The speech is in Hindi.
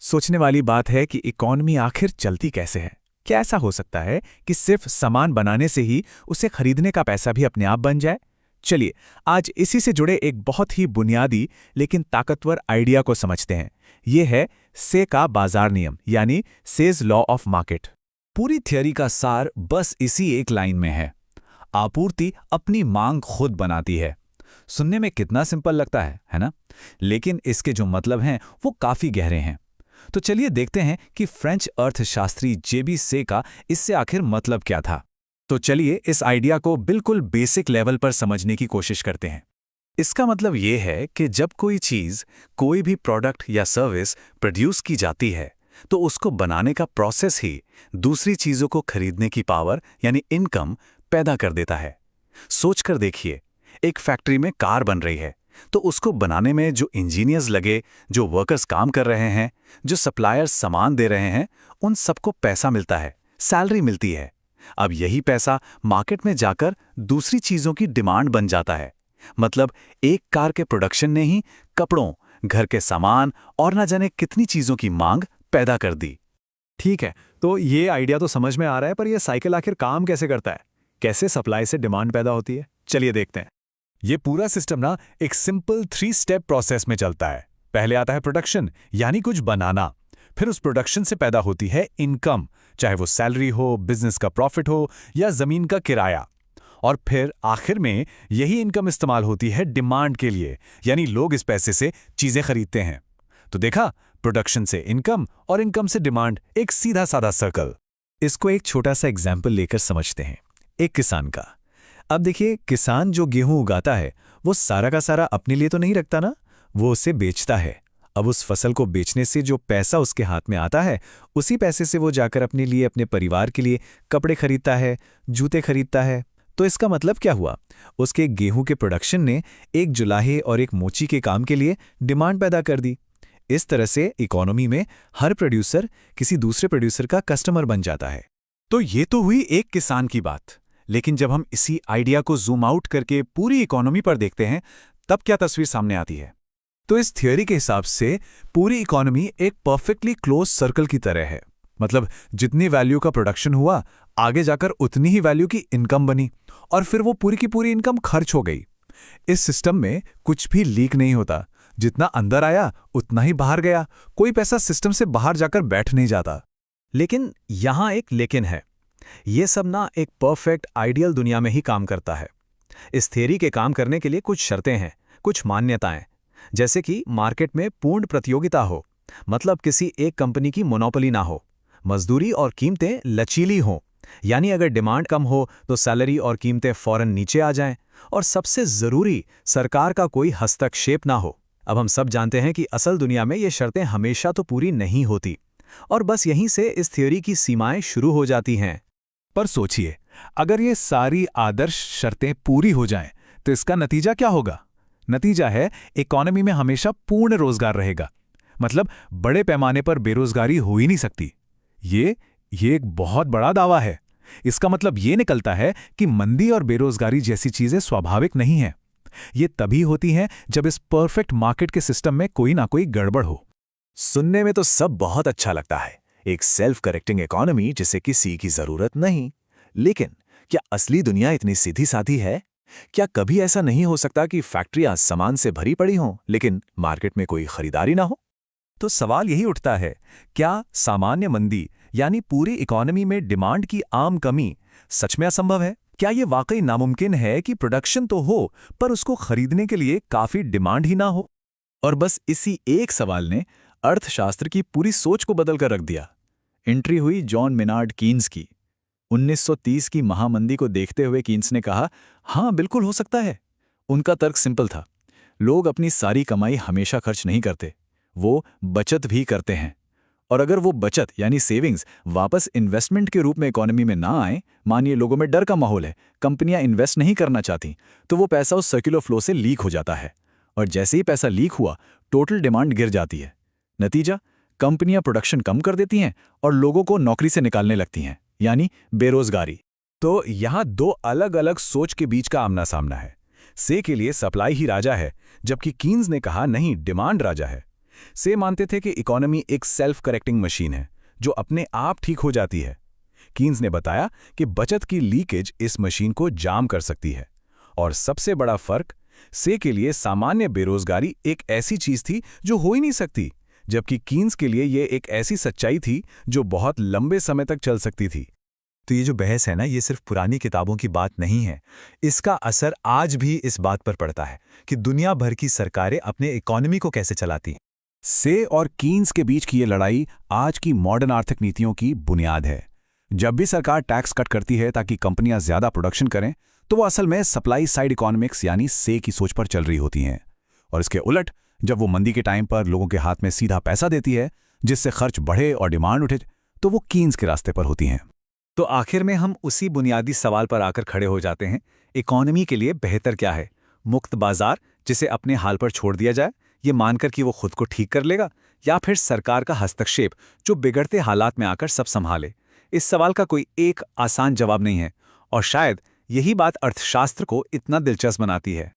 सोचने वाली बात है कि इकॉनमी आखिर चलती कैसे है। क्या ऐसा हो सकता है कि सिर्फ सामान बनाने से ही उसे खरीदने का पैसा भी अपने आप बन जाए? चलिए, आज इसी से जुड़े एक बहुत ही बुनियादी लेकिन ताकतवर आइडिया को समझते हैं। ये है से का बाजार नियम, यानी सेज लॉ ऑफ मार्केट। पूरी थ्योरी का सार बस इसी एक लाइन में है। आपूर्ति अपनी मांग खुद बनाती है। सुनने में कितना सिंपल लगता है ना? लेकिन इसके जो मतलब हैं वो काफी गहरे हैं। तो चलिए देखते हैं कि फ्रेंच अर्थशास्त्री जेबी से का इससे आखिर मतलब क्या था। तो चलिए इस आइडिया को बिल्कुल बेसिक लेवल पर समझने की कोशिश करते हैं। इसका मतलब ये है कि जब कोई चीज़, कोई भी प्रोडक्ट या सर्विस प्रोड्यूस की जाती है, तो उसको बनाने का प्रोसेस ही दूसरी चीज़ों को खरीदने की पावर यानी इनकम पैदा कर देता है। सोचकर देखिए, एक फैक्ट्री में कार बन रही है, तो उसको बनाने में जो इंजीनियर्स लगे, जो वर्कर्स काम कर रहे हैं, जो सप्लायर्स सामान दे रहे हैं, उन सबको पैसा मिलता है, सैलरी मिलती है। अब यही पैसा मार्केट में जाकर दूसरी चीज़ों की डिमांड बन जाता है। मतलब एक कार के प्रोडक्शन ने ही कपड़ों, घर के सामान और न जाने कितनी चीज़ों की मांग पैदा कर दी। ठीक है, तो ये आइडिया तो समझ में आ रहा है, पर यह साइकिल आखिर काम कैसे करता है? कैसे सप्लाई से डिमांड पैदा होती है? चलिए देखते हैं। ये पूरा सिस्टम ना एक सिंपल 3 स्टेप प्रोसेस में चलता है। पहले आता है प्रोडक्शन, यानी कुछ बनाना। फिर उस प्रोडक्शन से पैदा होती है इनकम, चाहे वो सैलरी हो, बिजनेस का प्रॉफिट हो या जमीन का किराया। और फिर आखिर में यही इनकम इस्तेमाल होती है डिमांड के लिए, यानी लोग इस पैसे से चीजें खरीदते हैं। तो देखा, प्रोडक्शन से इनकम और इनकम से डिमांड, एक सीधा साधा सर्कल। इसको एक छोटा सा एग्जाम्पल लेकर समझते हैं, एक किसान का। अब देखिए, किसान जो गेहूं उगाता है वो सारा का सारा अपने लिए तो नहीं रखता ना, वो उसे बेचता है। अब उस फसल को बेचने से जो पैसा उसके हाथ में आता है, उसी पैसे से वो जाकर अपने लिए, अपने परिवार के लिए कपड़े खरीदता है, जूते खरीदता है। तो इसका मतलब क्या हुआ? उसके गेहूं के प्रोडक्शन ने एक जुलाहे और एक मोची के काम के लिए डिमांड पैदा कर दी। इस तरह से इकोनॉमी में हर प्रोड्यूसर किसी दूसरे प्रोड्यूसर का कस्टमर बन जाता है। तो ये तो हुई एक किसान की बात, लेकिन जब हम इसी आइडिया को जूम आउट करके पूरी इकोनॉमी पर देखते हैं, तब क्या तस्वीर सामने आती है? तो इस थ्योरी के हिसाब से पूरी इकोनॉमी एक परफेक्टली क्लोज सर्कल की तरह है। मतलब जितनी वैल्यू का प्रोडक्शन हुआ, आगे जाकर उतनी ही वैल्यू की इनकम बनी, और फिर वो पूरी की पूरी इनकम खर्च हो गई। इस सिस्टम में कुछ भी लीक नहीं होता। जितना अंदर आया उतना ही बाहर गया। कोई पैसा सिस्टम से बाहर जाकर बैठ नहीं जाता। लेकिन यहां एक लेकिन है। ये सब ना एक परफेक्ट आइडियल दुनिया में ही काम करता है। इस थ्योरी के काम करने के लिए कुछ शर्तें हैं, कुछ मान्यताएं। जैसे कि मार्केट में पूर्ण प्रतियोगिता हो, मतलब किसी एक कंपनी की मोनोपोली ना हो। मजदूरी और कीमतें लचीली हों, यानी अगर डिमांड कम हो तो सैलरी और कीमतें फौरन नीचे आ जाएं। और सबसे जरूरी, सरकार का कोई हस्तक्षेप ना हो। अब हम सब जानते हैं कि असल दुनिया में ये शर्तें हमेशा तो पूरी नहीं होती, और बस यहीं से इस थ्योरी की सीमाएं शुरू हो जाती हैं। पर सोचिए, अगर ये सारी आदर्श शर्तें पूरी हो जाएं, तो इसका नतीजा क्या होगा? नतीजा है इकोनॉमी में हमेशा पूर्ण रोजगार रहेगा। मतलब बड़े पैमाने पर बेरोजगारी हो ही नहीं सकती। ये एक बहुत बड़ा दावा है। इसका मतलब ये निकलता है कि मंदी और बेरोजगारी जैसी चीजें स्वाभाविक नहीं हैं। ये तभी होती हैं जब इस परफेक्ट मार्केट के सिस्टम में कोई ना कोई गड़बड़ हो। सुनने में तो सब बहुत अच्छा लगता है, एक सेल्फ करेक्टिंग इकोनॉमी जिसे किसी की जरूरत नहीं। लेकिन क्या असली दुनिया इतनी सीधी साधी है? क्या कभी ऐसा नहीं हो सकता कि फैक्ट्रियां सामान से भरी पड़ी हों, लेकिन मार्केट में कोई खरीदारी ना हो? तो सवाल यही उठता है, क्या सामान्य मंदी यानी पूरी इकोनॉमी में डिमांड की आम कमी सच में असंभव है? क्या ये वाकई नामुमकिन है कि प्रोडक्शन तो हो, पर उसको खरीदने के लिए काफी डिमांड ही ना हो? और बस इसी एक सवाल ने अर्थशास्त्र की पूरी सोच को बदल कर रख दिया। एंट्री हुई जॉन मेनार्ड कीन्स की। 1930 की महामंदी को देखते हुए कीन्स ने कहा, हाँ बिल्कुल हो सकता है। उनका तर्क सिंपल था, लोग अपनी सारी कमाई हमेशा खर्च नहीं करते, वो बचत भी करते हैं। और अगर वो बचत यानी सेविंग्स वापस इन्वेस्टमेंट के रूप में इकोनॉमी में ना आए, मानिए लोगों में डर का माहौल है, कंपनियां इन्वेस्ट नहीं करना चाहती, तो वो पैसा उस सर्कुलर फ्लो से लीक हो जाता है। और जैसे ही पैसा लीक हुआ, टोटल डिमांड गिर जाती है। नतीजा, कंपनियां प्रोडक्शन कम कर देती हैं और लोगों को नौकरी से निकालने लगती हैं, यानी बेरोजगारी। तो यहां दो अलग अलग सोच के बीच का आमना सामना है। से के लिए सप्लाई ही राजा है, जबकि कीन्स ने कहा नहीं, डिमांड राजा है। से मानते थे कि इकोनॉमी एक सेल्फ करेक्टिंग मशीन है जो अपने आप ठीक हो जाती है। कीन्स ने बताया कि बचत की लीकेज इस मशीन को जाम कर सकती है। और सबसे बड़ा फर्क, से के लिए सामान्य बेरोजगारी एक ऐसी चीज थी जो हो ही नहीं सकती, जबकि कीन्स के लिए यह एक ऐसी सच्चाई थी जो बहुत लंबे समय तक चल सकती थी। तो ये जो बहस है ना, ये सिर्फ पुरानी किताबों की बात नहीं है। इसका असर आज भी इस बात पर पड़ता है कि दुनिया भर की सरकारें अपने इकोनॉमी को कैसे चलाती हैं। से और कीन्स के बीच की ये लड़ाई आज की मॉडर्न आर्थिक नीतियों की बुनियाद है। जब भी सरकार टैक्स कट करती है ताकि कंपनियां ज्यादा प्रोडक्शन करें, तो वो असल में सप्लाई साइड इकोनॉमिक्स यानी से की सोच पर चल रही होती हैं। और इसके उलट, जब वो मंदी के टाइम पर लोगों के हाथ में सीधा पैसा देती है जिससे खर्च बढ़े और डिमांड उठे, तो वो कीन्स के रास्ते पर होती हैं। तो आखिर में हम उसी बुनियादी सवाल पर आकर खड़े हो जाते हैं, इकोनॉमी के लिए बेहतर क्या है? मुक्त बाजार जिसे अपने हाल पर छोड़ दिया जाए, ये मानकर कि वो खुद को ठीक कर लेगा, या फिर सरकार का हस्तक्षेप जो बिगड़ते हालात में आकर सब संभाले? इस सवाल का कोई एक आसान जवाब नहीं है, और शायद यही बात अर्थशास्त्र को इतना दिलचस्प बनाती है।